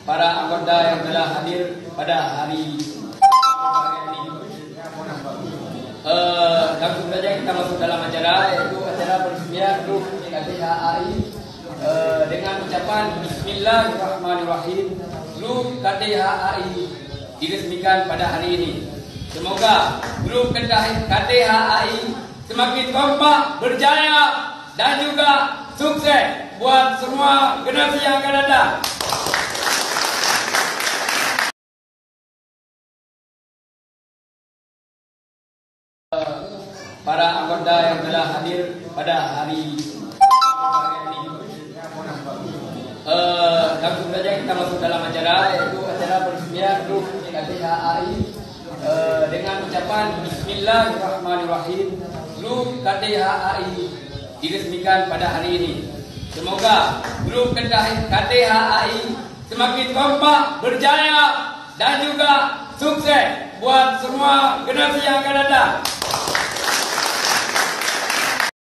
para anggota yang telah hadir pada hari ini. Langsung saja kita masuk dalam acara, yaitu acara peresmian grup KTHAI dengan ucapan Bismillahirrahmanirrahim. Grup KTHAI diresmikan pada hari ini. Semoga grup KTHAI semakin kompak, berjaya, dan juga sukses buat semua generasi yang akan datang. Para anggota yang telah hadir pada hari ini. Langsung saja kita masuk dalam acara, yaitu acara peresmian grup KTHAI dengan ucapan Bismillahirrahmanirrahim. Grup KTHAI diresmikan pada hari ini. Semoga grup KTHAI semakin kompak, berjaya, dan juga sukses buat semua generasi yang akan datang.